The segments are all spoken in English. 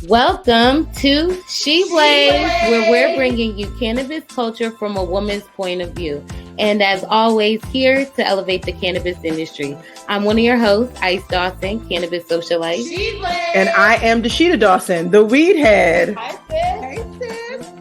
Welcome to She Blaze, where we're bringing you cannabis culture from a woman's point of view. And as always, here to elevate the cannabis industry. I'm one of your hosts, Ice Dawson, Cannabissocialite. She Blaze. And I am Dasheeda Dawson, the WeedHead. Hi, sis.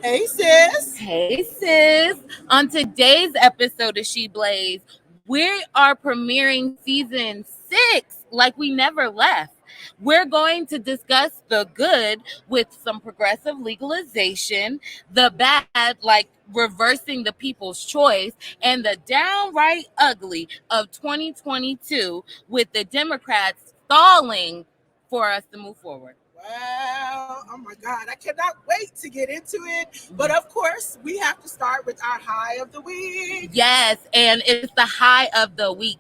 Hey, sis. Hey, sis. On today's episode of She Blaze, we are premiering season 6 like we never left. We're going to discuss the good with some progressive legalization, the bad, like reversing the people's choice, and the downright ugly of 2022 with the Democrats stalling for us to move forward. Wow. Oh my God. I cannot wait to get into it. But of course, we have to start with our high of the week. Yes, and it's the high of the week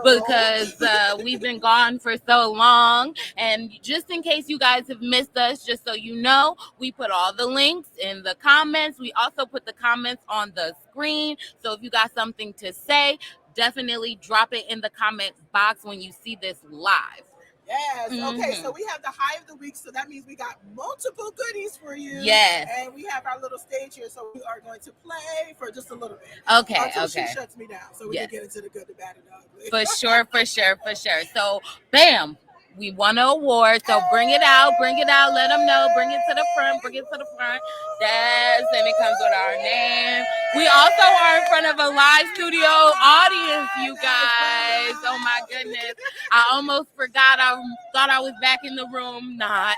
because we've been gone for so long. And just in case you guys have missed us, just so you know, we put all the links in the comments. We also put the comments on the screen. So if you got something to say, definitely drop it in the comment box when you see this live. Yes. Okay. So we have the high of the week. So that means we got multiple goodies for you. Yes. And we have our little stage here. So we are going to play for just a little bit. Okay. Until she shuts me down. So we can get into the good, the bad, and the ugly. For sure. So, bam. We won an award, so bring it out, let them know, bring it to the front. Yes, and it comes with our name. We also are in front of a live studio audience, you guys. Oh my goodness. I almost forgot. I thought I was back in the room, not.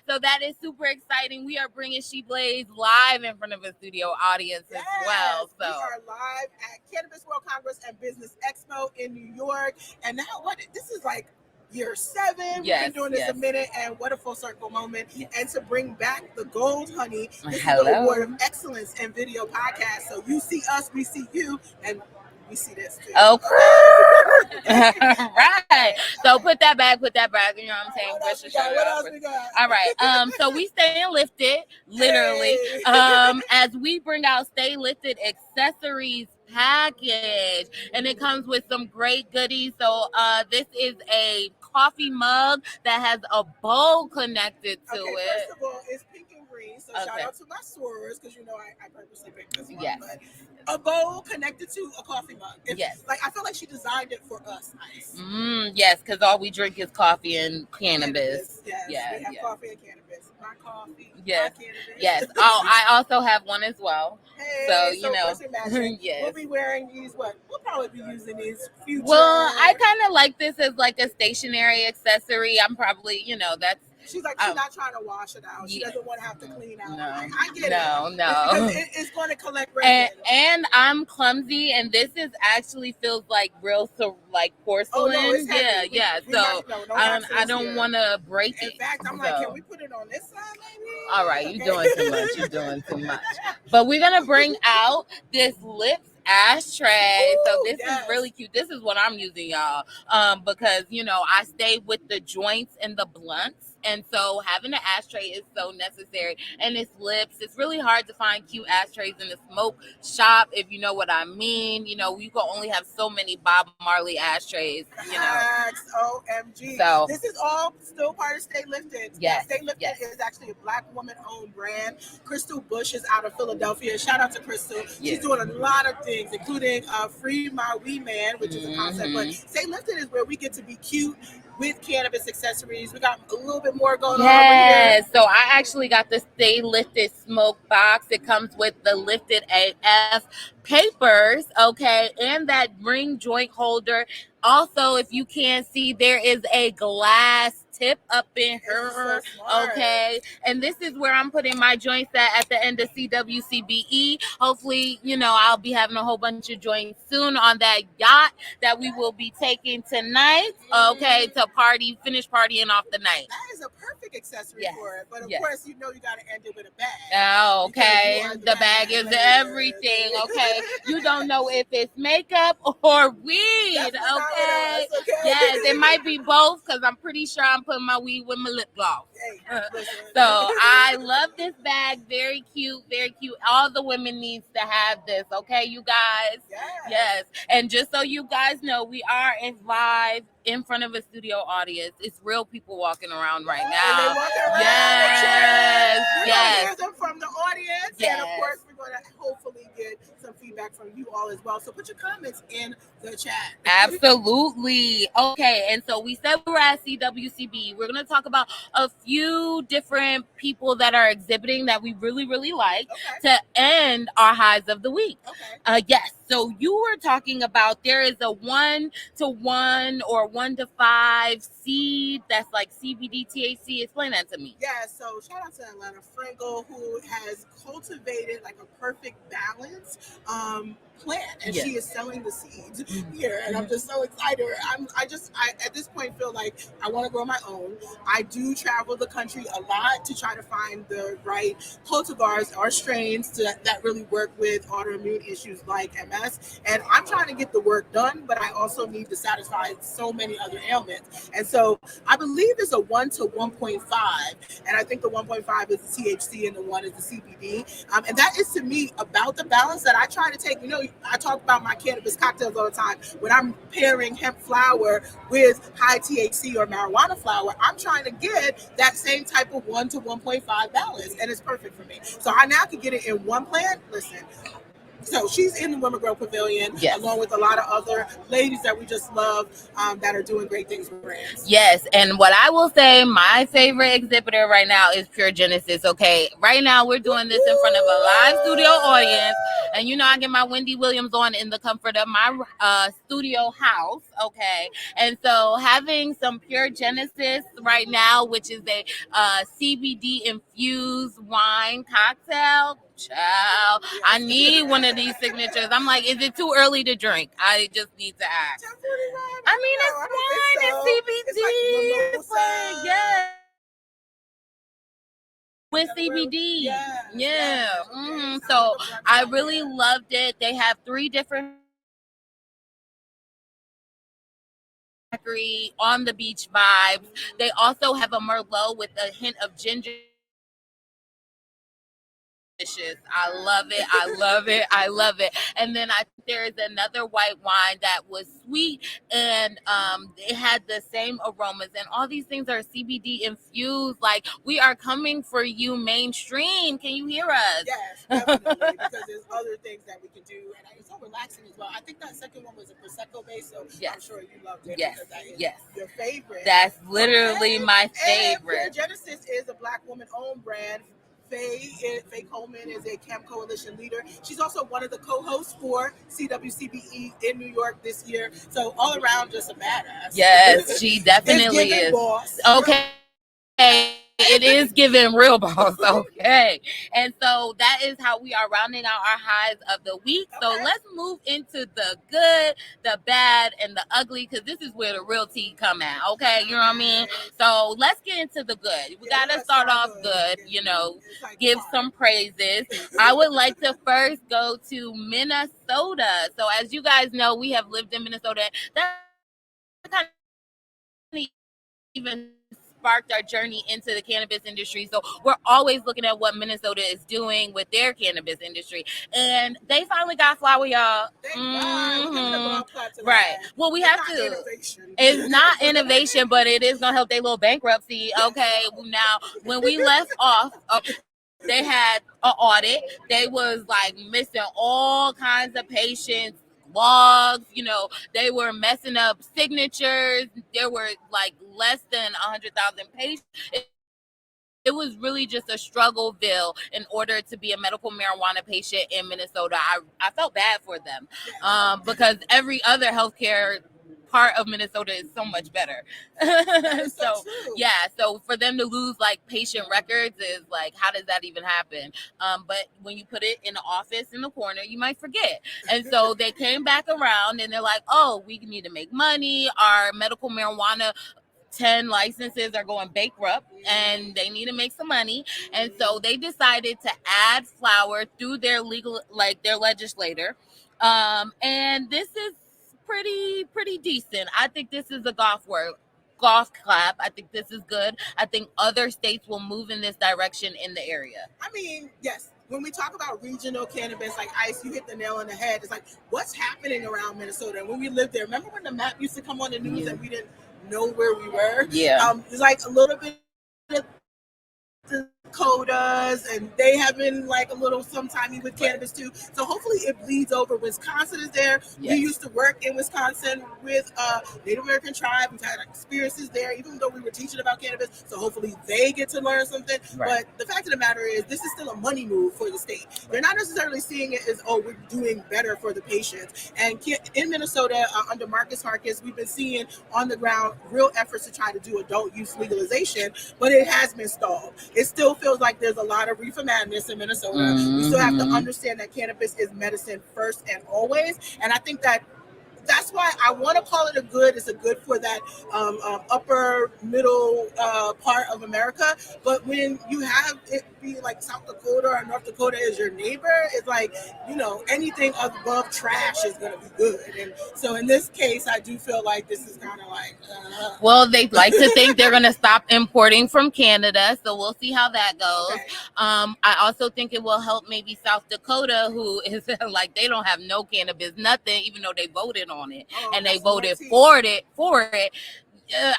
So that is super exciting. We are bringing She Blaze live in front of a studio audience as well. So we are live at Cannabis World Congress and Business Expo in New York. And now this is like year 7. We've been doing this a minute, and what a full circle moment. And to bring back the gold, honey, this is the Award of Excellence in Video Podcast. So you see us, we see you, and we see this too. Okay. Right. So put that back, you know what I'm saying? What else we got? All right. So we stay lifted, literally. As we bring out Stay Lifted accessories package, and it comes with some great goodies. So this is a coffee mug that has a bowl connected to it. First of all, it's pink and green, so shout out to my swords, because you know I purposely picked this one. Yes. But a bowl connected to a coffee mug. Yes. Like I feel like she designed it for us. Nice. Yes, because all we drink is coffee and cannabis. Yes. We have coffee and cannabis. My coffee. Yes. My cannabis. Yes. Oh, I also have one as well. Hey, so you know. Yes. We'll be wearing these. We'll probably be using these future. Well, I kind of like this as like a stationary accessory. I'm probably, that's. She's like, she's not trying to wash it out. She doesn't want to have to clean out. No, I get it. No. It's going to collect revenue. And I'm clumsy, and this actually feels like real, like porcelain. Oh, no, it's heavy. Yeah. So I don't want to break it. In fact, I'm like, can we put it on this side, maybe? All right, you're doing too much. But we're gonna bring out this lips ashtray. So this is really cute. This is what I'm using, y'all, because I stay with the joints and the blunts. And so having an ashtray is so necessary. And it's lips. It's really hard to find cute ashtrays in the smoke shop, if you know what I mean. You can only have so many Bob Marley ashtrays, OMG. So this is all still part of Stay Lifted. Yes. Stay Lifted is actually a Black woman-owned brand. Crystal Bush is out of Philadelphia. Shout out to Crystal. She's doing a lot of things, including Free My Wee Man, which is a concept. But Stay Lifted is where we get to be cute with cannabis accessories. We got a little bit more going on over here. So I actually got the Stay Lifted smoke box. It comes with the Lifted AF papers, and that ring joint holder. Also, if you can't see, there is a glass tip up in her, and this is where I'm putting my joints at the end of CWCBE. Hopefully, I'll be having a whole bunch of joints soon on that yacht that we will be taking tonight, to finish partying off the night. That is a perfect accessory for it, but of course, you got to end it with a bag. Oh, the bag is everything, You don't know if it's makeup or weed, Yes, it might be both, because I'm pretty sure I'm I'm putting my weed with my lip gloss. Hey, So I love this bag. Very cute, very cute. All the women needs to have this, okay, you guys? Yes. And just so you guys know, we are live in front of a studio audience. It's real people walking around right now. And they walking around. Yes. We're Yes. gonna hear them from the audience. Yes. And of course, we're going to hopefully get some feedback from you all as well. So put your comments in the chat. Absolutely. Okay. And so we said we were at CWCBE. We're going to talk about a few different people that are exhibiting that we really, really like to end our highs of the week. Yes. So you were talking about there is a 1-to-1 or 1-to-5 seed that's like CBD THC. Explain that to me. Yeah, so shout out to Atlanta Frankel, who has cultivated like a perfect balance plant, and she is selling the seeds here, and I'm just so excited. I at this point feel like I want to grow my own. I do travel the country a lot to try to find the right cultivars or strains that really work with autoimmune issues like MS, and I'm trying to get the work done, but I also need to satisfy so many other ailments. And so I believe it's a 1 to 1.5, and I think the 1.5 is the THC and the 1 is the CBD, and that is to me about the balance that I try to take. You know, I talk about my cannabis cocktails all the time. When I'm pairing hemp flower with high THC or marijuana flower, I'm trying to get that same type of 1 to 1.5 balance, and it's perfect for me. So I now can get it in one plant. Listen. So she's in the Women Grow Pavilion, along with a lot of other ladies that we just love that are doing great things with brands. Yes, and what I will say, my favorite exhibitor right now is Pure Genesis. Okay, right now we're doing this in front of a live studio audience, and you know I get my Wendy Williams on in the comfort of my studio house. Okay, and so having some Pure Genesis right now, which is a CBD infused wine cocktail. Child, I need one of these signatures. I'm like, is it too early to drink? I just need to ask. I mean, it's fine. It's CBD. Yeah. With CBD. Yeah. So I really loved it. They have 3 different on the beach vibes. They also have a Merlot with a hint of ginger. I love it. I love it. I love it. And then I think there is another white wine that was sweet and it had the same aromas, and all these things are CBD infused. Like, we are coming for you mainstream. Can you hear us? Yes, definitely, because there's other things that we can do, and it's so relaxing as well. I think that second one was a Prosecco base, so I'm sure you loved it. Yes, yes. Your favorite. That's literally my favorite. And Genesis is a Black woman-owned brand. Faye Coleman is a Chem Coalition leader. She's also one of the co-hosts for CWCBE in New York this year. So all around, just a badass. Yes, she definitely is. Boss. Okay. It is giving real boss. Okay. And so that is how we are rounding out our highs of the week. So let's move into the good, the bad, and the ugly, because this is where the real tea come at. Okay. You know what I mean? So let's get into the good. We got to start off good, you know, give some praises. I would like to first go to Minnesota. So as you guys know, we have lived in Minnesota. That kind of even sparked our journey into the cannabis industry. So we're always looking at what Minnesota is doing with their cannabis industry. And they finally got flower, y'all. Right. Well, we have to. It's not innovation, but it is going to help their little bankruptcy. Okay. Now, when we left off, they had an audit. They was like missing all kinds of patients, logs, you know, they were messing up signatures. There were like less than 100,000 patients. It was really just a struggleville in order to be a medical marijuana patient in Minnesota. I felt bad for them because every other healthcare part of Minnesota is so much better. So for them to lose like patient records is like, how does that even happen? But when you put it in the office in the corner, you might forget. And so they came back around and they're like, oh, we need to make money. Our medical marijuana 10 licenses are going bankrupt and they need to make some money. And so they decided to add flower through their their legislator. And this is pretty decent. I think this is a golf golf clap. I think this is good. I think other states will move in this direction in the area. I mean, yes. When we talk about regional cannabis, like Ice, you hit the nail on the head. It's like, what's happening around Minnesota? And when we lived there, remember when the map used to come on the news and we didn't know where we were? Yeah. It's like a little bit of Dakotas, and they have been like a little sometime with cannabis too. So hopefully it bleeds over. Wisconsin is there. Yes. We used to work in Wisconsin with Native American tribe. We've had experiences there, even though we were teaching about cannabis. So hopefully they get to learn something. Right. But the fact of the matter is, this is still a money move for the state. Right. They're not necessarily seeing it as, oh, we're doing better for the patients. And in Minnesota, under Marcus Harkis, we've been seeing on the ground real efforts to try to do adult use legalization, but it has been stalled. It still feels like there's a lot of reefer madness in Minnesota. Mm-hmm. We still have to understand that cannabis is medicine first and always. And I think that's why I want to call it a good. It's a good for that upper middle part of America. But when you have it be like South Dakota or North Dakota as your neighbor, it's like, anything above trash is going to be good. And so in this case, I do feel like this is kind of like... Well, they like to think they're going to stop importing from Canada. So we'll see how that goes. Okay. I also think it will help maybe South Dakota, who is like, they don't have no cannabis, nothing, even though they voted on it and they voted for it.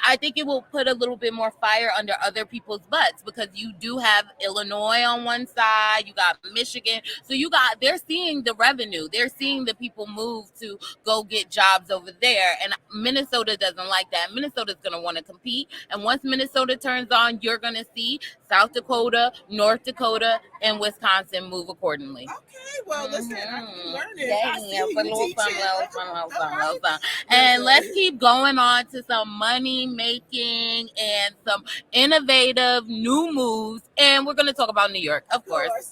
I think it will put a little bit more fire under other people's butts, because you do have Illinois on one side, you got Michigan, so they're seeing the revenue, they're seeing the people move to go get jobs over there, and Minnesota doesn't like that. Minnesota's going to want to compete, and once Minnesota turns on, you're going to see South Dakota, North Dakota, and Wisconsin move accordingly. Okay, well, listen, I'm learning. And let's keep going on to some money making and some innovative new moves. And we're going to talk about New York, of course.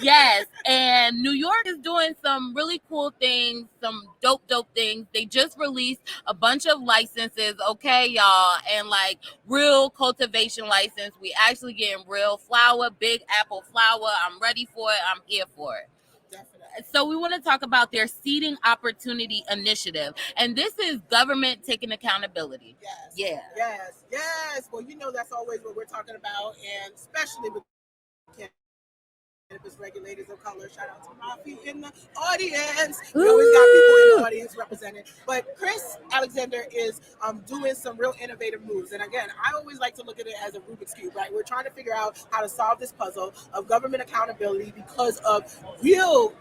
Yes. And New York is doing some really cool things, some dope things. They just released a bunch of licenses, okay, y'all, and like real cultivation license. We actually getting real flower, big apple flower. I'm ready for it. I'm here for it. So we want to talk about their Seeding Opportunity Initiative. And this is government taking accountability. Yes. Yeah. Yes. Well, that's always what we're talking about, and especially with cannabis regulators of color. Shout out to Rafi in the audience. We always got people in the audience represented. But Chris Alexander is doing some real innovative moves. And again, I always like to look at it as a Rubik's Cube, right? We're trying to figure out how to solve this puzzle of government accountability because of real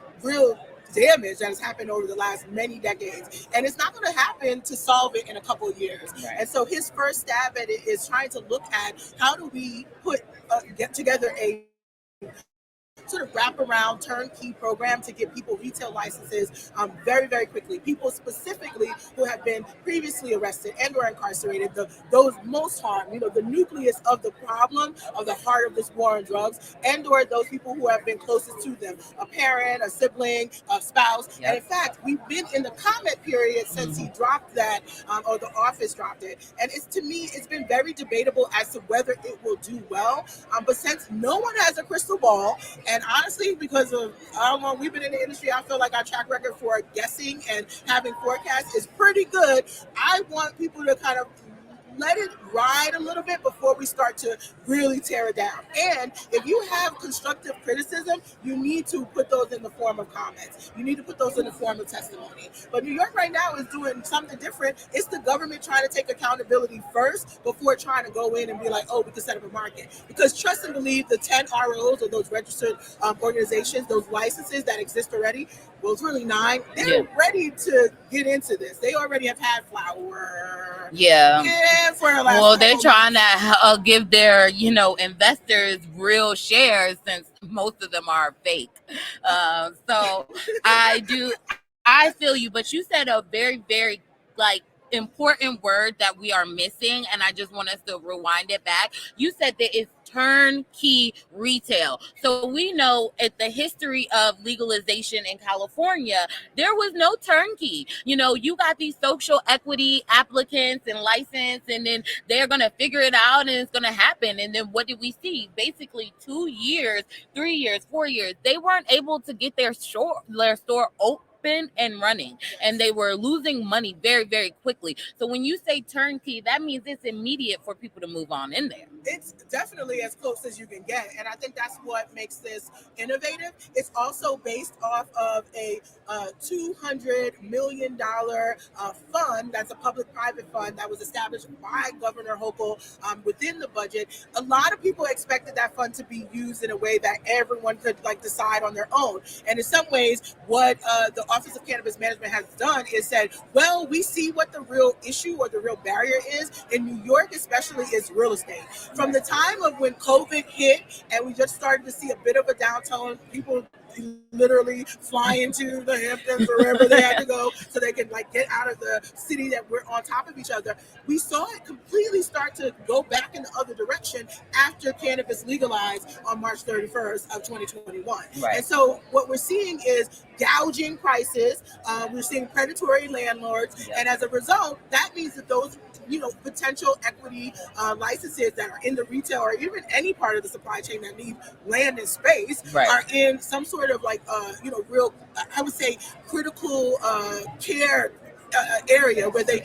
damage that has happened over the last many decades, and it's not going to happen to solve it in a couple of years. Right. And so his first stab at it is trying to look at how do we get together a sort of wraparound turnkey program to give people retail licenses very, very quickly. People specifically who have been previously arrested and or incarcerated, those most harmed, the nucleus of the problem, of the heart of this war on drugs, and or those people who have been closest to them, a parent, a sibling, a spouse. Yep. And in fact, we've been in the comment period since he dropped that, or the office dropped it. And it's been very debatable as to whether it will do well. But since no one has a crystal ball, and honestly, because of how long we've been in the industry, I feel like our track record for guessing and having forecasts is pretty good. I want people to kind of let it ride a little bit before we start to really tear it down. And if you have constructive criticism, you need to put those in the form of comments. You need to put those in the form of testimony. But New York right now is doing something different. It's the government trying to take accountability first before trying to go in and be like, oh, we can set up a market. Because trust and believe, the 10 ROs, or those registered organizations, those licenses that exist already, well, it's really 9. They're ready to get into this. They already have had flower. Well, they're trying to give their, investors real shares, since most of them are fake. So I feel you, but you said a very, very important word that we are missing, and I just want us to rewind it back. You said that it's turnkey retail. So we know at the history of legalization in California, there was no turnkey. You got these social equity applicants and license, and then they're going to figure it out and it's going to happen. And then what did we see? Basically 2 years, 3 years, 4 years, they weren't able to get their store and running, and they were losing money very, very quickly. So when you say turnkey, that means it's immediate for people to move on in there. It's definitely as close as you can get, and I think that's what makes this innovative. It's also based off of a $200 million fund. That's a public-private fund that was established by Governor Hochul within the budget. A lot of people expected that fund to be used in a way that everyone could decide on their own. And in some ways, what the Office of Cannabis Management has done is said, well, we see what the real issue or the real barrier is in New York, especially, is real estate. From the time of when COVID hit and we just started to see a bit of a downturn, people literally flying to the Hamptons or wherever they had to go so they could get out of the city that we're on top of each other. We saw it completely start to go back in the other direction after cannabis legalized on March 31st of 2021. Right. And so what we're seeing is gouging prices. We're seeing predatory landlords. Yeah. And as a result, that means that those potential equity licenses that are in the retail or even any part of the supply chain that need land and space are in some sort of real, I would say, critical care area where they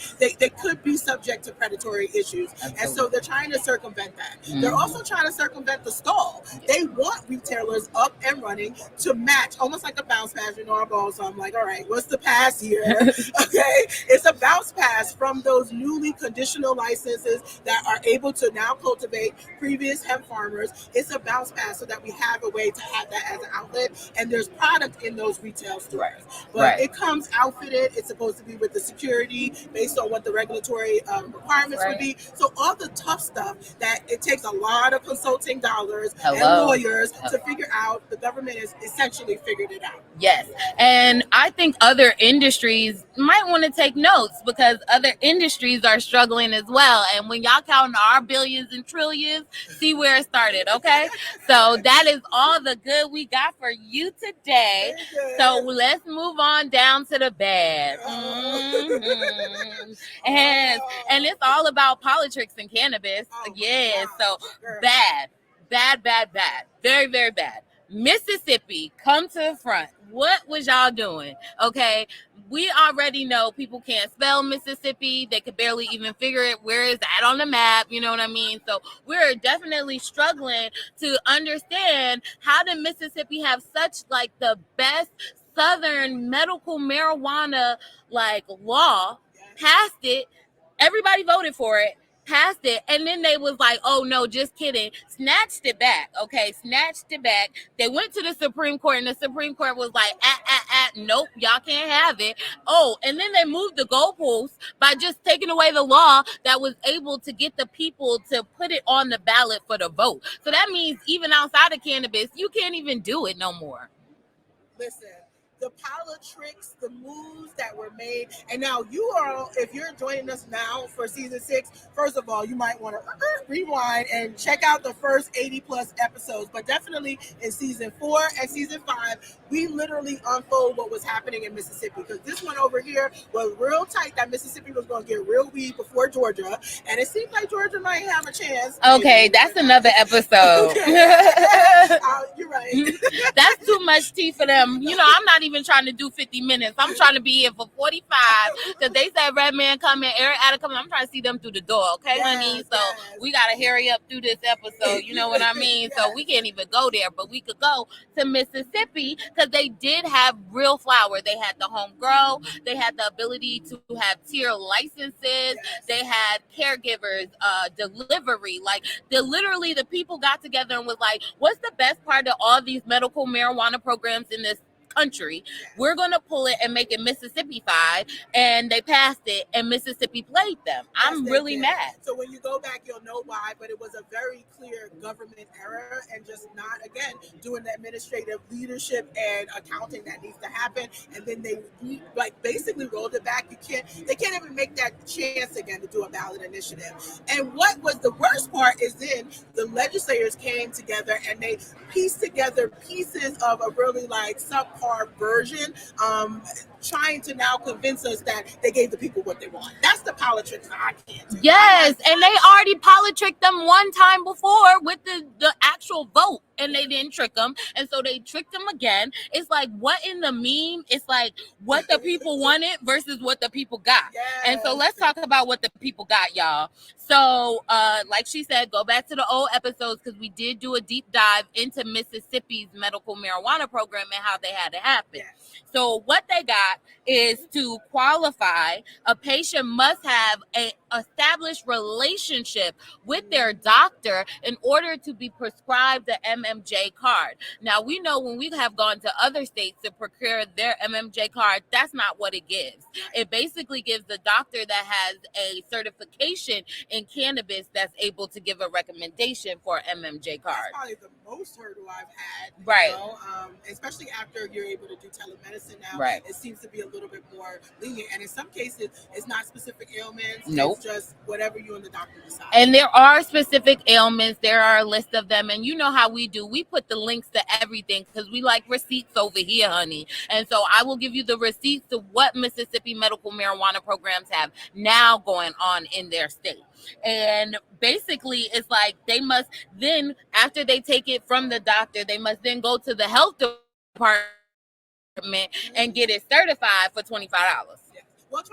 could be subject to predatory issues. Absolutely. And so they're trying to circumvent that. Mm-hmm. They're also trying to circumvent the stall. They want retailers up and running to match, almost like a bounce pass, our ball. So I'm like, all right, what's the pass here? Okay, it's a bounce pass from those newly conditional licenses that are able to now cultivate previous hemp farmers. It's a bounce pass so that we have a way to have that as an outlet, and there's product in those retail stores. But it comes outfitted. It's supposed to be with the security based on what the regulatory requirements would be. So all the tough stuff that it takes a lot of consulting dollars and lawyers to figure out, the government has essentially figured it out. Yes. And I think other industries might want to take notes because other industries are struggling as well. And when y'all count our billions and trillions, see where it started, okay? So that is all the good we got for you today. So let's move on down to the bad. Mm-hmm. And it's all about politics and cannabis. So bad. Very, very bad. Mississippi, come to the front. What was y'all doing? Okay, we already know people can't spell Mississippi. They could barely even figure it. Where is that on the map? You know what I mean? So we're definitely struggling to understand how did Mississippi have such the best Southern medical marijuana law, passed it, everybody voted for it, passed it, and then they was like, oh no, just kidding, snatched it back. They went to the Supreme Court, and the Supreme Court was like, nope, y'all can't have it. Oh, and then they moved the goalposts by just taking away the law that was able to get the people to put it on the ballot for the vote. So that means even outside of cannabis, you can't even do it no more. Listen, the POLITRICKS, the moves that were made. And now if you're joining us now for season 6, first of all, you might want to rewind and check out the first 80 plus episodes. But definitely in season 4 and season 5, we literally unfold what was happening in Mississippi. Because this one over here was real tight that Mississippi was going to get real weed before Georgia. And it seems like Georgia might have a chance. Okay, that's another episode. You're right. That's too much tea for them. I'm not even trying to do 50 minutes. I'm trying to be here for 45 because they said Red Man coming, Eric Adder coming. I'm trying to see them through the door, okay, honey? So we got to hurry up through this episode. You know what I mean? So we can't even go there, but we could go to Mississippi because they did have real flower. They had the home grow. They had the ability to have tier licenses. They had caregivers, delivery. Literally the people got together and was like, what's the best part of all these medical marijuana programs in this country? We're going to pull it and make it Mississippi-fied, and they passed it, and Mississippi played them. I'm really mad. So when you go back, you'll know why, but it was a very clear government error and just not, again, doing the administrative leadership and accounting that needs to happen, and then they basically rolled it back. They can't even make that chance again to do a ballot initiative. And what was the worst part is then the legislators came together and they pieced together pieces of a really subpar version. trying to now convince us that they gave the people what they want. That's the politics that I can't do. Yes, and they already politricked them one time before with the actual vote, and they didn't trick them, and so they tricked them again. It's like, what in the meme? It's like what the people wanted versus what the people got. Yes. And so let's talk about what the people got, y'all. So like she said, go back to the old episodes, because we did do a deep dive into Mississippi's medical marijuana program and how they had it happen. Yes. So what they got is, to qualify, a patient must have an established relationship with their doctor in order to be prescribed the MMJ card. Now, we know when we have gone to other states to procure their MMJ card, that's not what it gives. It basically gives the doctor that has a certification in cannabis that's able to give a recommendation for MMJ card. That's probably the most hurdle I've had. Right. You know? Especially after you're able to do telemedicine now. Right. It seems to be a little bit more lenient. And in some cases, it's not specific ailments. Nope. It's just whatever you and the doctor decide. And there are specific ailments. There are a list of them. And you know how we do. We put the links to everything because we like receipts over here, honey. And so I will give you the receipts to what Mississippi medical marijuana programs have now going on in their state. And basically, it's like they must then, after they take it from the doctor, they must then go to the health department and get it certified for $25. Well, $25,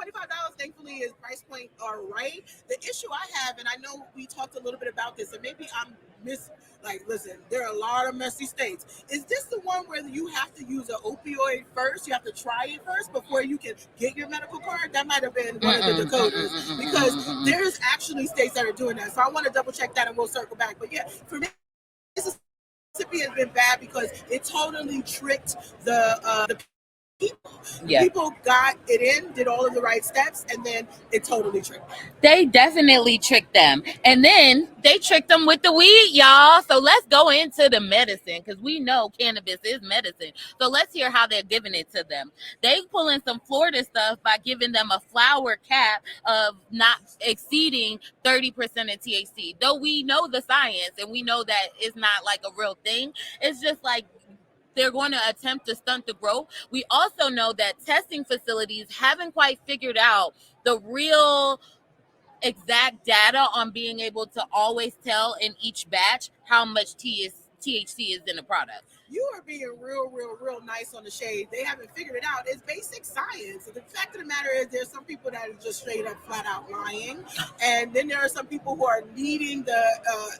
thankfully, is price point all right. The issue I have, and I know we talked a little bit about this, and maybe I'm listen, there are a lot of messy states. Is this the one where you have to use an opioid first? You have to try it first before you can get your medical card? That might have been one of the Dakotas, because there's actually states that are doing that. So I want to double check that, and we'll circle back. But yeah, for me, Mississippi has been bad because it totally tricked the people. Yeah. People got it in, did all of the right steps, and then it totally tricked them. They definitely tricked them. And then they tricked them with the weed, y'all. So let's go into the medicine, because we know cannabis is medicine. So let's hear how they're giving it to them. They pull in some Florida stuff by giving them a flower cap of not exceeding 30% of THC. Though we know the science and we know that it's not like a real thing. It's just like they're going to attempt to stunt the growth. We also know that testing facilities haven't quite figured out the real exact data on being able to always tell in each batch how much THC is in the product. You are being real nice on the shade. They haven't figured it out. It's basic science. The fact of the matter is, there's some people that are just straight up flat out lying. And then there are some people who are leading the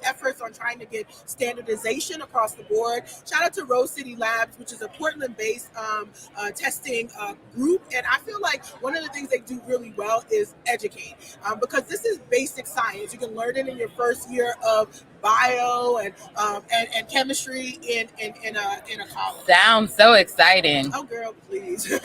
efforts on trying to get standardization across the board. Shout out to Rose City Labs, which is a Portland-based testing group. And I feel like one of the things they do really well is educate, because this is basic science. You can learn it in your first year of bio and chemistry in a college. Sounds so exciting. Oh, girl, please. All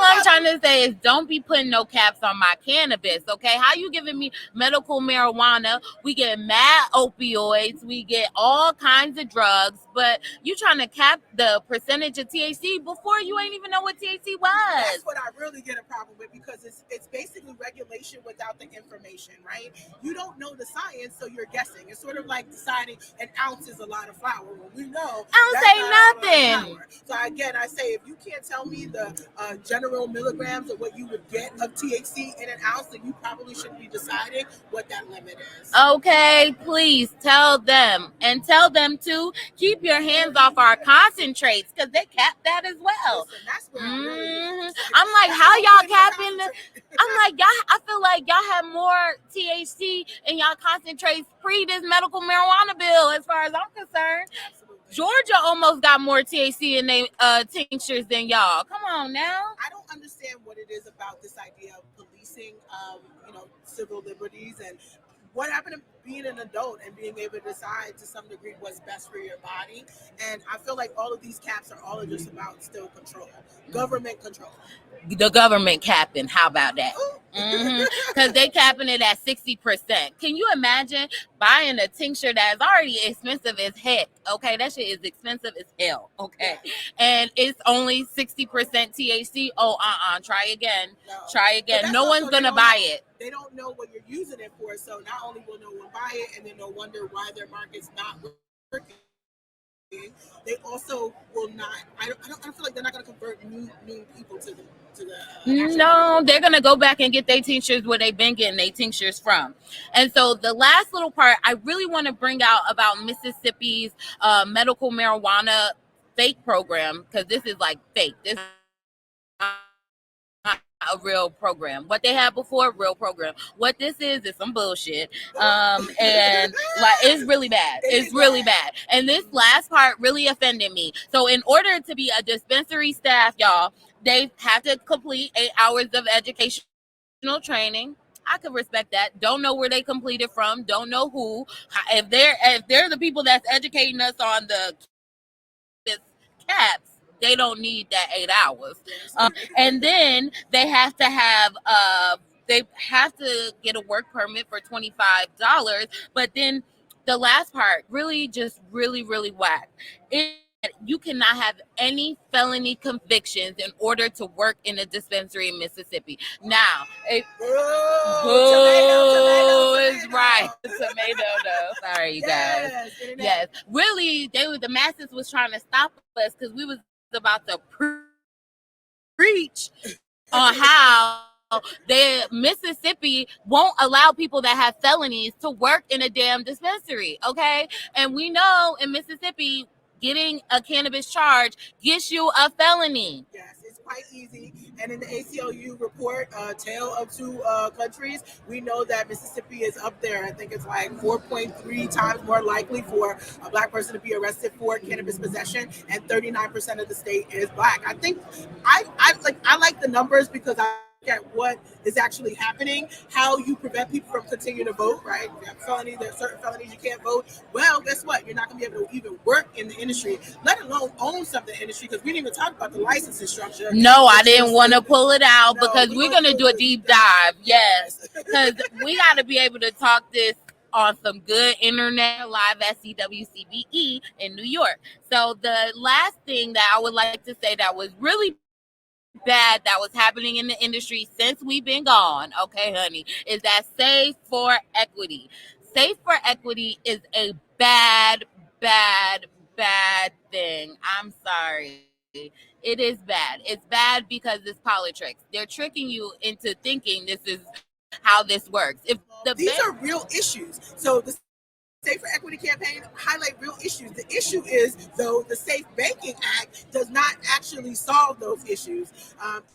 I'm trying to say is, don't be putting no caps on my cannabis, okay? How you giving me medical marijuana? We get mad opioids, we get all kinds of drugs, but you trying to cap the percentage of THC before you ain't even know what THC was. That's what I really get a problem with, because it's basically regulation without the information, right? You don't know the science, so you're guessing. It's sort of like deciding an ounce is a lot of flour. Well, we know I don't say nothing. So again, I say, if you can't tell me the general milligrams of what you would get of THC in an ounce, then you probably shouldn't be deciding what that limit is. Okay, please tell them, and tell them to keep your hands off our concentrates, because they cap that as well. Listen, that's where I really I'm like, how y'all capping the? I'm like, y'all. I feel like y'all have more THC in y'all concentrates pre this medical marijuana bill, as far as I'm concerned. Absolutely. Georgia almost got more THC in their tinctures than y'all. Come on now. I don't understand what it is about this idea of policing, civil liberties, and what happened to being an adult and being able to decide to some degree what's best for your body. And I feel like all of these caps are all just about still control, government control. The government capping, how about that? Because they capping it at 60%. Can you imagine buying a tincture that's already expensive as heck? Okay, that shit is expensive as hell. Okay, and it's only 60% THC. Oh, try again. No. Try again. No one's gonna buy it. They don't know what you're using it for, so not only will no one buy it, and then no wonder why their market's not working. they also will not. I don't feel like they're not going to convert new people to the. No, they're gonna go back and get their tinctures where they've been getting their tinctures from. And so the last little part I really want to bring out about Mississippi's medical marijuana fake program, because this is like fake. This is not a real program. What they had before, real program. What this is some bullshit. And like it's really bad. It's really bad. And this last part really offended me. So in order to be a dispensary staff, y'all, they have to complete 8 hours of educational training. I could respect that. Don't know where they completed from. Don't know who. If they're the people that's educating us on the caps, they don't need that 8 hours. And then they have to have get a work permit for $25. But then the last part really whack. You cannot have any felony convictions in order to work in a dispensary in Mississippi. Now, tomato is right. Tomato, though. Sorry, you guys. Yes, really, the masses was trying to stop us because we was about to preach on how Mississippi won't allow people that have felonies to work in a damn dispensary. Okay, and we know in Mississippi, getting a cannabis charge gets you a felony. Yes, it's quite easy. And in the ACLU report, Tale of Two Countries, we know that Mississippi is up there. I think it's like 4.3 times more likely for a Black person to be arrested for cannabis possession, and 39% of the state is Black. I think I like the numbers because I at what is actually happening, how you prevent people from continuing to vote, right? You have felonies, there are certain felonies you can't vote. Well, guess what? You're not going to be able to even work in the industry, let alone own something in the industry, because we didn't even talk about the licensing structure. No, I didn't want to pull it out because we're going to do a deep dive. Yes, because we got to be able to talk this on some good internet live at CWCBE in New York. So the last thing that I would like to say that was really bad that was happening in the industry since we've been gone, okay, honey, is that Safe for Equity. Safe for Equity is a bad thing. I'm sorry. It is bad. It's bad because it's POLITRICKS. They're tricking you into thinking this is how this works. These are real issues. So the Safe for Equity campaign highlight real issues. The issue is, though, the Safe Banking Act does not actually solve those issues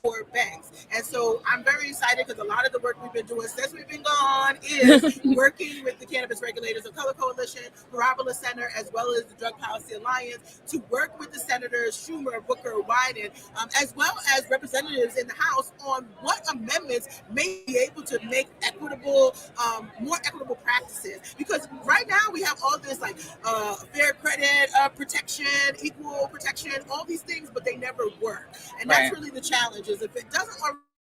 for banks. And so I'm very excited because a lot of the work we've been doing since we've been gone is working with the cannabis regulators, the Color Coalition, Parabola Center, as well as the Drug Policy Alliance, to work with the senators Schumer, Booker, Wyden, as well as representatives in the House on what amendments may be able to make equitable, more equitable practices. Because right now we have all this like fair credit protection, equal protection, all these things, but they never work. And that's really the challenge, is if it doesn't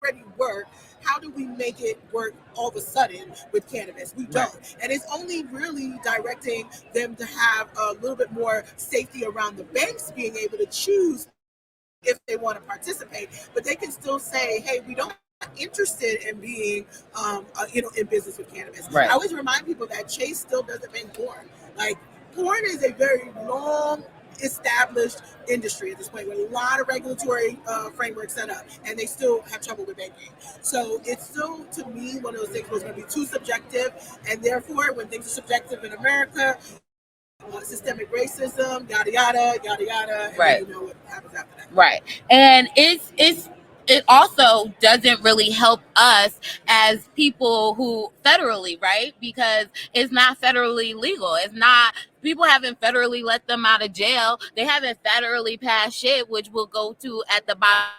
already work, how do we make it work all of a sudden with cannabis? We don't. And it's only really directing them to have a little bit more safety around the banks being able to choose if they want to participate, but they can still say, hey, we don't interested in being in business with cannabis. I always remind people that Chase still doesn't make porn. Like, porn is a very long established industry at this point with a lot of regulatory frameworks set up, and they still have trouble with banking. So it's still, to me, one of those things where it's going to be too subjective, and therefore when things are subjective in America, systemic racism, yada yada yada yada, and you know what happens after that. And it also doesn't really help us as people who federally, because it's not federally legal. It's not, people haven't federally let them out of jail. They haven't federally passed shit, which we'll go to at the bottom.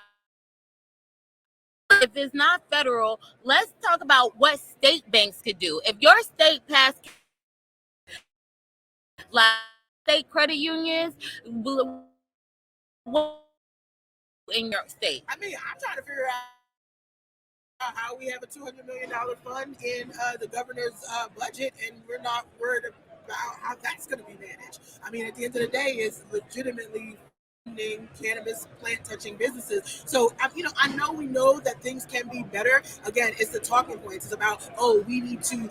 If it's not federal, let's talk about what state banks could do. If your state passed like state credit unions in your state. I mean, I'm trying to figure out how we have a $200 million fund in the governor's budget, and we're not worried about how that's going to be managed. I mean, at the end of the day, it's legitimately cannabis plant touching businesses. So I know we know that things can be better. Again, it's the talking points. It's about, we need to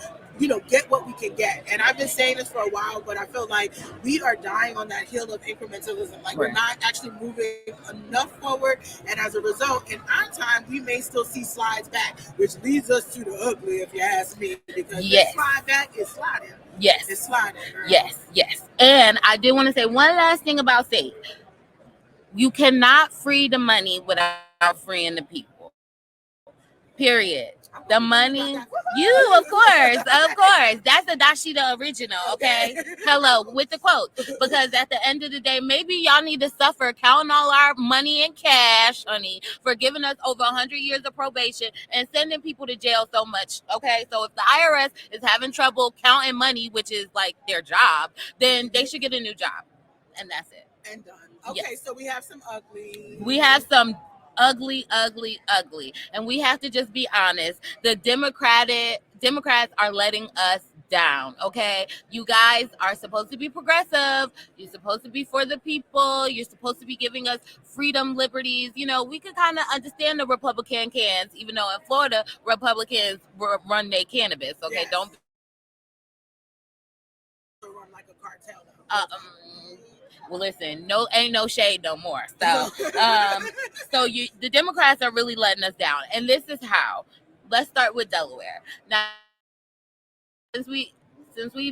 get what we can get. And I've been saying this for a while, but I feel like we are dying on that hill of incrementalism. Like, we're not actually moving enough forward. And as a result, in our time, we may still see slides back, which leads us to the ugly, if you ask me. Because this slide back is sliding. Yes. It's sliding, girl. Yes. And I did want to say one last thing about SAFE. You cannot free the money without freeing the people. Period. The money, of course. That's the Dasheeda original, okay? Hello, with the quote. Because at the end of the day, maybe y'all need to suffer counting all our money in cash, honey, for giving us over 100 years of probation and sending people to jail so much, okay? So if the IRS is having trouble counting money, which is like their job, then they should get a new job. And that's it. And done. Okay, so we have some ugly. We have some ugly. And we have to just be honest. The Democrats are letting us down, okay? You guys are supposed to be progressive. You're supposed to be for the people. You're supposed to be giving us freedom, liberties. We could kind of understand the Republican cans, even though in Florida, Republicans run their cannabis, okay? Yes. Don't run like a cartel, though. Well, listen, ain't no shade no more. So, the Democrats are really letting us down, and this is how. Let's start with Delaware. Now, since we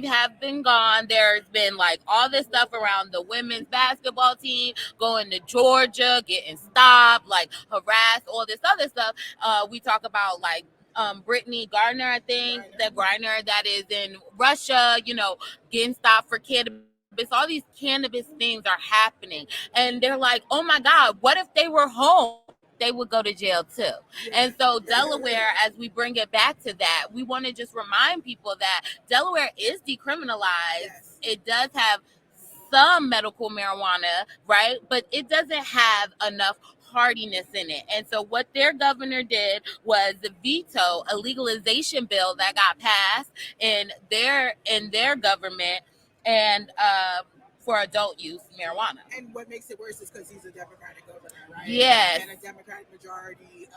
have been gone, there's been like all this stuff around the women's basketball team going to Georgia, getting stopped, like harassed, all this other stuff. We talk about like Brittany Gardner, I think, the Griner that is in Russia, getting stopped for cannabis. All these cannabis things are happening, and they're like, oh my God, what if they were home? They would go to jail too. And so Delaware, as we bring it back to that, we want to just remind people that Delaware is decriminalized. Yes. It does have some medical marijuana, right? But it doesn't have enough hardiness in it. And so what their governor did was veto a legalization bill that got passed in their government, and for adult use marijuana. And what makes it worse is because he's a Democratic governor, right? Yes. And a Democratic majority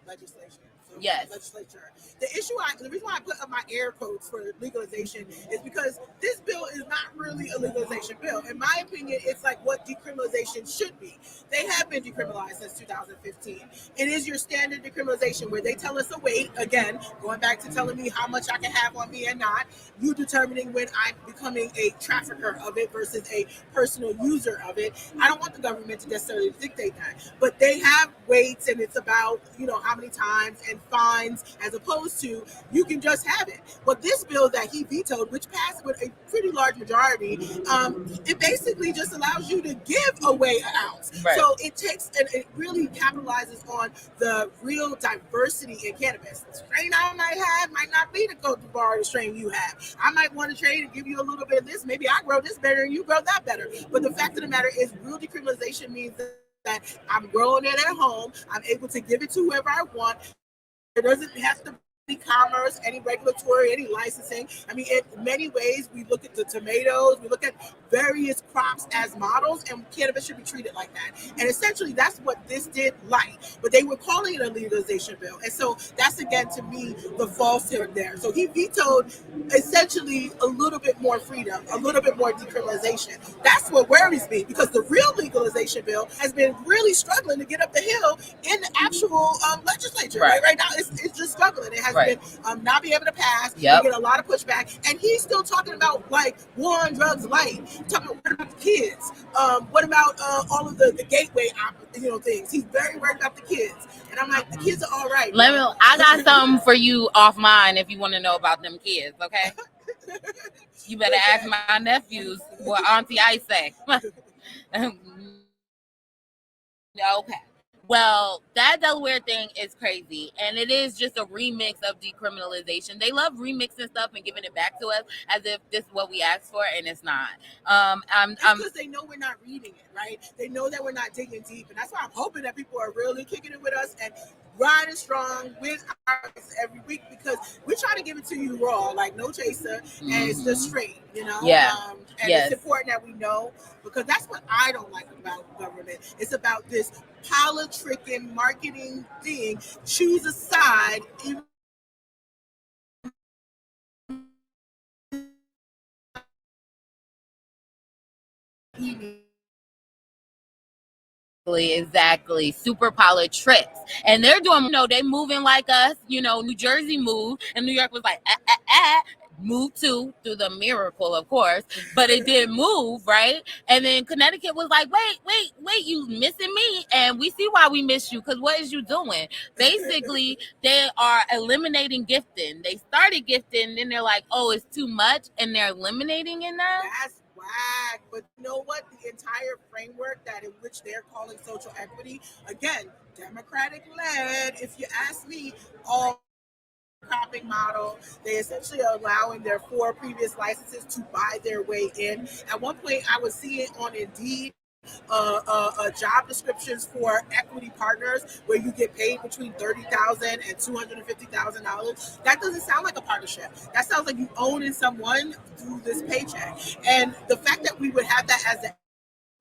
legislation. So yes. Legislature. The reason why I put up my air quotes for legalization is because this bill is not really a legalization bill. In my opinion, it's like what decriminalization should be. They have been decriminalized since 2015. It is your standard decriminalization where they tell us to wait. Again, going back to telling me how much I can have on me and not. You determining when I'm becoming a trafficker of it versus a personal user of it. I don't want the government to necessarily dictate that. But they have weights, and it's about, how many times and fines, as opposed to you can just have it. But this bill that he vetoed, which passed with a pretty large majority, it basically just allows you to give away an ounce. Right. So it takes and it really capitalizes on the real diversity in cannabis. The strain I might have might not be the Cote d'Ivoire the strain you have. I might want to trade and give you a little bit of this. Maybe I grow this better and you grow that better. But the fact of the matter is, real decriminalization means that I'm growing it at home. I'm able to give it to whoever I want. It doesn't have to be commerce, any regulatory, any licensing. I mean, in many ways, we look at the tomatoes, we look at various crops as models, and cannabis should be treated like that. And essentially, that's what this did light. But they were calling it a legalization bill. And so that's, again, to me, the falsehood there. So he vetoed essentially a little bit more freedom, a little bit more decriminalization. That's what worries me, because the real legalization bill has been really struggling to get up the hill in the actual legislature. Right now, it's just struggling. It has been not being able to pass. Yep. We get a lot of pushback, and he's still talking about like war on drugs light. Talking about what about the kids? What about all of the gateway things? He's very worried about the kids, and I'm like, the kids are all right. I got something for you off mine if you want to know about them kids. Okay, you better ask my nephews what Auntie Ice say. Okay. Well, that Delaware thing is crazy, and it is just a remix of decriminalization. They love remixing stuff and giving it back to us as if this is what we asked for, and it's not. Because they know we're not reading it, right? They know that we're not digging deep, and that's why I'm hoping that people are really kicking it with us and riding strong with our every week because we try to give it to you raw, like no chaser, and it's just straight, you know? And it's important that we know, because that's what I don't like about government. It's about this politricking marketing thing. Choose a side, even Exactly. Super POLITRICKS. And they're doing, they moving like us. New Jersey moved, and New York was like, moved through the miracle, of course, but it did move, right? And then Connecticut was like, wait, you missing me, and we see why we miss you, because what is you doing? Basically, they are eliminating gifting. They started gifting, and then they're like, oh, it's too much, and they're eliminating it now. That's whack. But you know what? The entire framework that in which they're calling social equity, again, Democratic led, if you ask me, all cropping model. They essentially are allowing their 4 previous licenses to buy their way in. At one point, I was seeing on Indeed job descriptions for equity partners where you get paid between $30,000 and $250,000. That doesn't sound like a partnership. That sounds like you owning someone through this paycheck. And the fact that we would have that as an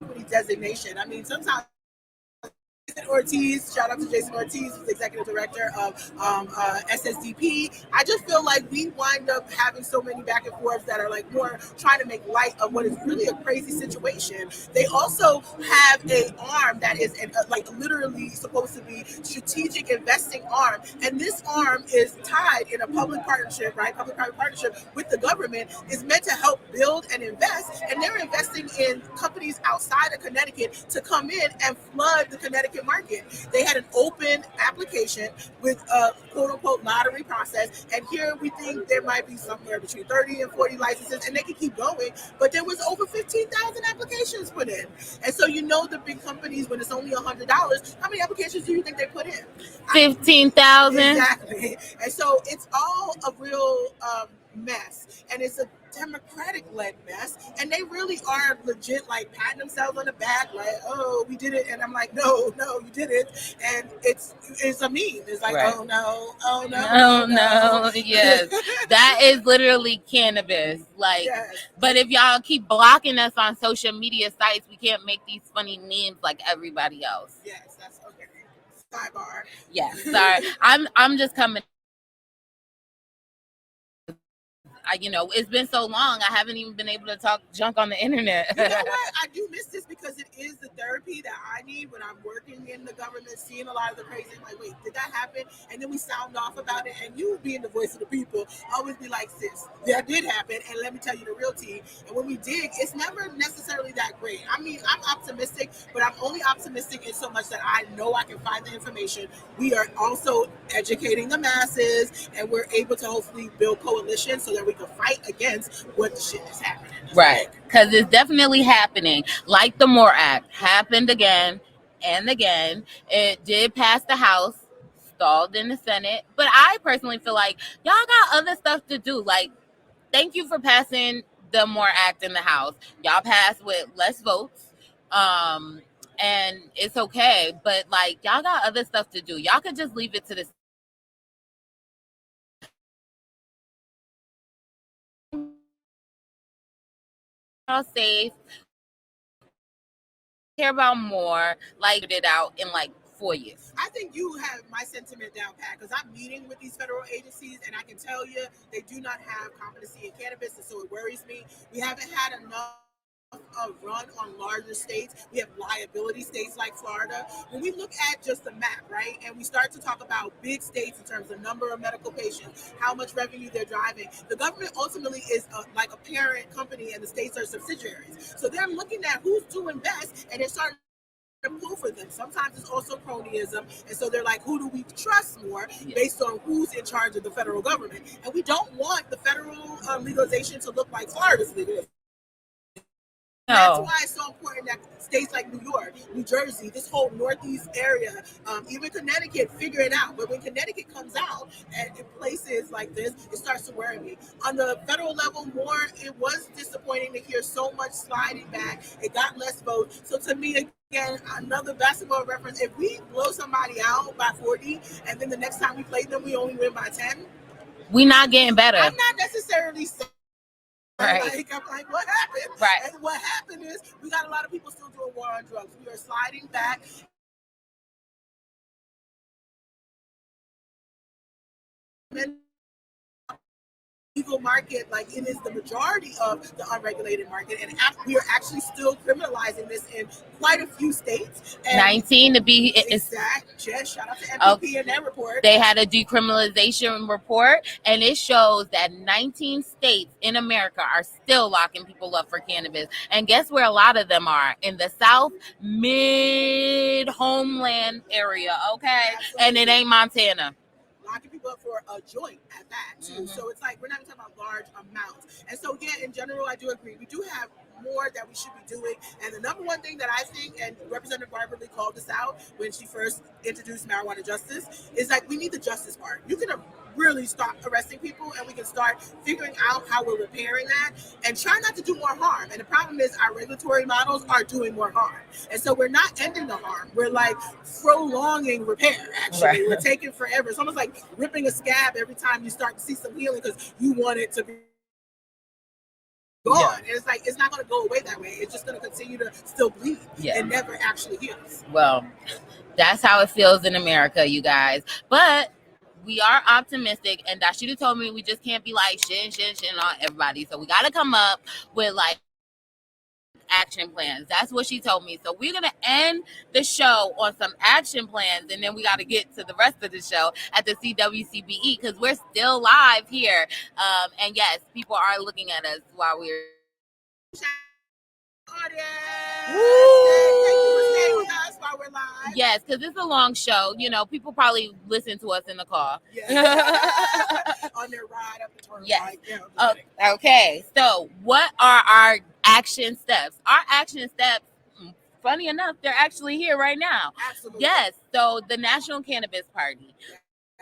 equity designation, I mean, sometimes Ortiz, shout out to Jason Ortiz, who's the executive director of SSDP. I just feel like we wind up having so many back and forths that are like more trying to make light of what is really a crazy situation. They also have an arm that is like literally supposed to be strategic investing arm, and this arm is tied in a public partnership, right? Public-private partnership with the government is meant to help build and invest, and they're investing in companies outside of Connecticut to come in and flood the Connecticut market. They had an open application with a quote-unquote lottery process, and here we think there might be somewhere between 30 and 40 licenses, and they can keep going, but there was over 15,000 applications put in. And so the big companies, when it's only $100, how many applications do you think they put in? 15,000. Exactly. And so it's all a real mess, and it's a Democratic-led mess, and they really are legit like patting themselves on the back, like, oh, we did it, and I'm like, no, you did it, and it's a meme. It's like, right. oh no, yes, that is literally cannabis, like, yes. But if y'all keep blocking us on social media sites, we can't make these funny memes like everybody else. Yes, that's okay. Sidebar. Yes, sorry. I'm just coming. It's been so long. I haven't even been able to talk junk on the internet. You know what? I do miss this because it is the therapy that I need when I'm working in the government, seeing a lot of the crazy. I'm like, wait, did that happen? And then we sound off about it. And you, being the voice of the people, always be like, sis, that did happen. And let me tell you the real tea. And when we dig, it's never necessarily that great. I mean, I'm optimistic, but I'm only optimistic in so much that I know I can find the information. We are also educating the masses, and we're able to hopefully build coalitions so that we can fight against what the shit is happening. Right. Because it's definitely happening. Like the MORE Act happened again and again. It did pass the House, stalled in the Senate. But I personally feel like y'all got other stuff to do. Like, thank you for passing the MORE Act in the House. Y'all passed with less votes. And it's okay. But, like, y'all got other stuff to do. Y'all could just leave it to the safe, care about more, like it out in like 4 years. I think you have my sentiment down pat, because I'm meeting with these federal agencies, and I can tell you they do not have competency in cannabis, and so it worries me. We haven't had enough a run on larger states. We have liability states like Florida. When we look at just the map, right, and we start to talk about big states in terms of number of medical patients, how much revenue they're driving, the government ultimately is like a parent company, and the states are subsidiaries. So they're looking at who's doing best, and they're starting to pull for them. Sometimes it's also cronyism, and so they're like, who do we trust more based on who's in charge of the federal government? And we don't want the federal legalization to look like Florida's legalization. That's why it's so important that states like New York, New Jersey, this whole Northeast area, even Connecticut, figure it out. But when Connecticut comes out and in places like this, it starts to worry me. On the federal level, it was disappointing to hear so much sliding back. It got less votes. So to me, again, another basketball reference, if we blow somebody out by 40 and then the next time we play them, we only win by 10, we're not getting better. I'm not necessarily saying. Right. I'm like, what happened? Right. And what happened is we got a lot of people still doing war on drugs. We are sliding back. Legal market, like it is the majority of the unregulated market, and we are actually still criminalizing this in quite a few states. And 19 to be exact. Just shout out to MPP and their report. They had a decriminalization report, and it shows that 19 states in America are still locking people up for cannabis. And guess where a lot of them are? In the South mid homeland area, okay? Absolutely. And it ain't Montana. Locking people up for a joint at that too. Mm-hmm. So it's like we're not even talking about large amounts. And so yeah, in general, I do agree. We do have more that we should be doing. And the number one thing that I think, and Representative Barberly called this out when she first introduced marijuana justice, is like we need the justice part. You can really stop arresting people, and we can start figuring out how we're repairing that and try not to do more harm. And the problem is our regulatory models are doing more harm. And so we're not ending the harm. We're like prolonging repair, actually. Right. We're taking forever. It's almost like ripping a scab every time you start to see some healing because you want it to be gone. Yeah. And it's like, it's not going to go away that way. It's just going to continue to still bleed and never actually heals. Well, that's how it feels in America, you guys. But we are optimistic, and Dasheeda told me we just can't be like shit on everybody. So we got to come up with like action plans. That's what she told me. So we're going to end the show on some action plans, and then we got to get to the rest of the show at the CWCBE because we're still live here. And yes, people are looking at us while we're Thank you for staying with us while we're live. Yes, because it's a long show. You know, people probably listen to us in the car. Yes. On their ride up the turnpike. Yes. Okay. So what are our action steps? Our action steps, funny enough, they're actually here right now. Absolutely. Yes. So the National Cannabis Party. Yes.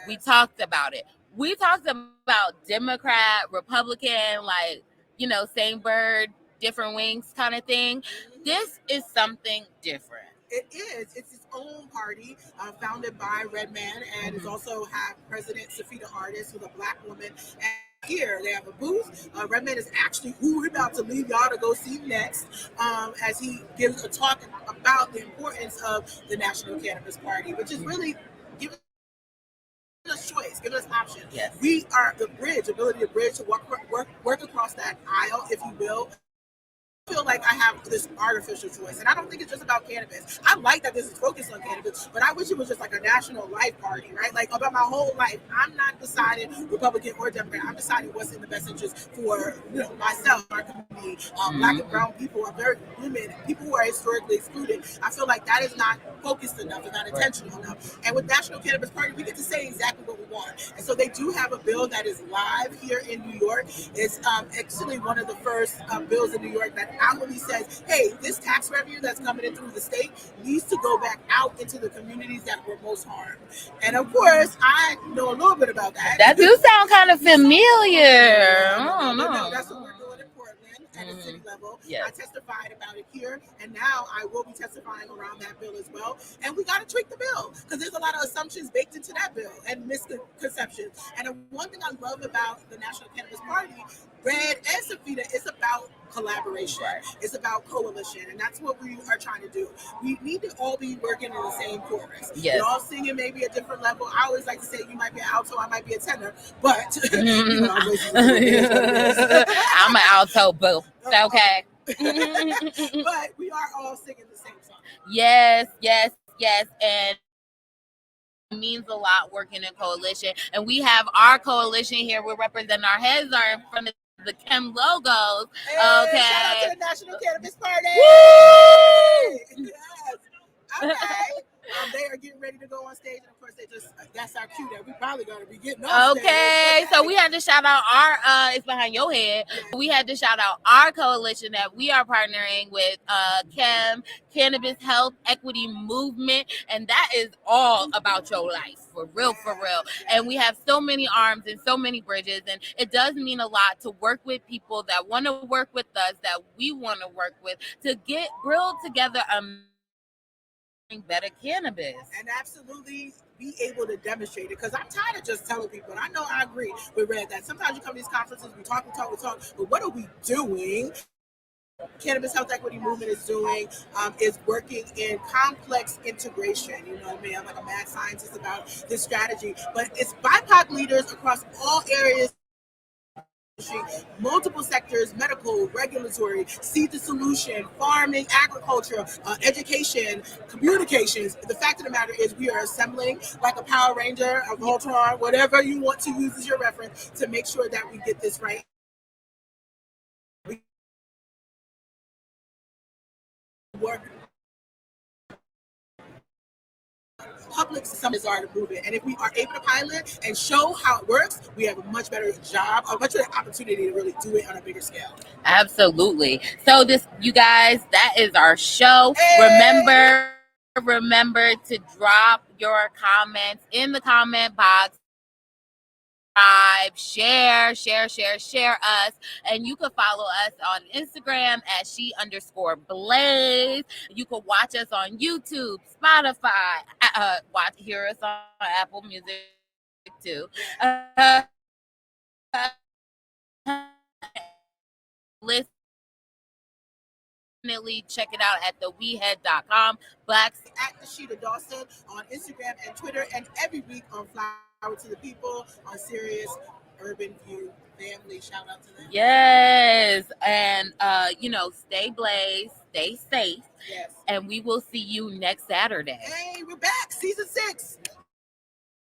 We talked about it. We talked about Democrat, Republican, like, you know, same bird, different wings kind of thing. Mm-hmm. This is something different. It is. It's its own party, founded by Redman, and it's also have President Safida Artist, who's a Black woman. And here they have a booth. Redman is actually who we're about to leave y'all to go see next, as he gives a talk about the importance of the National Cannabis Party, which is really giving us choice, giving us options. Yes. We are the bridge, ability to bridge to work across that aisle, if you will. I feel like I have this artificial choice, and I don't think it's just about cannabis. I like that this is focused on cannabis, but I wish it was just like a national life party, right? Like about my whole life, I'm not deciding Republican or Democrat. I'm deciding what's in the best interest for myself, our community, Black and brown people, are very women, people who are historically excluded. I feel like that is not focused enough and not intentional enough. And with National Cannabis Party, we get to say exactly what we want. And so they do have a bill that is live here in New York. It's actually one of the first bills in New York that outwardly says, hey, this tax revenue that's coming in through the state needs to go back out into the communities that were most harmed. And of course, I know a little bit about that. That do sound kind of familiar. No, that's what we're doing in Portland at the city level. Yes. I testified about it here, and now I will be testifying around that bill as well. And we got to tweak the bill because there's a lot of assumptions baked into that bill and misconceptions. And one thing I love about the National Cannabis Party, Red and Safida, is about collaboration. Right. It's about coalition, and that's what we are trying to do. We need to all be working in the same chorus. Yes. We're all singing maybe a different level. I always like to say you might be an alto, I might be a tenor, but I'm an alto, boo. Okay. But we are all singing the same song. Yes, and it means a lot working in coalition. And we have our coalition here. We're representing our heads are in front of the Chem logos. Hey, okay. Shout out to the National Cannabis Party. Woo! Yes. Okay. They are getting ready to go on stage, and of course, that's our cue that we probably gonna be getting on stage. Okay, so we had to shout out our it's behind your head. Yeah. We had to shout out our coalition that we are partnering with Cannabis Health Equity Movement, and that is all about your life, for real, for real. And we have so many arms and so many bridges, and it does mean a lot to work with people that want to work with us, that we want to work with, to build together a better cannabis and absolutely be able to demonstrate it, because I'm tired of just telling people, and I know I agree with Red that sometimes you come to these conferences, we talk, but what are we doing? Cannabis Health Equity Movement is doing is working in complex integration. You know me, I'm like a mad scientist about this strategy, but it's BIPOC leaders across all areas, multiple sectors: medical, regulatory, seed to solution, farming, agriculture, education, communications. The fact of the matter is we are assembling like a Power Ranger, a Voltron, whatever you want to use as your reference, to make sure that we get this right. Work public summits are to move it, and if we are able to pilot and show how it works, we have a much better job, a much better opportunity to really do it on a bigger scale. Absolutely. So this, you guys, that is our show. Hey! Remember to drop your comments in the comment box. Share us, and you can follow us on Instagram at she_blaze. You can watch us on YouTube, Spotify, hear us on Apple Music too. Listen, check it out at the WeedHead.com. At Dasheeda Dawson on Instagram and Twitter, and every week on Flower to the People on Sirius Urban View Family. Shout out to them. Yes, and stay blazed, stay safe. Yes, and we will see you next Saturday. Hey, we're back, season 6.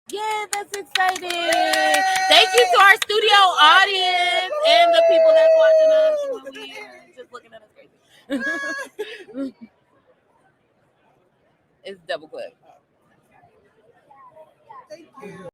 Yeah, that's exciting. Yay! Thank you to our studio audience and the people that's watching us when we are just looking at us crazy. It's double clip. Thank you.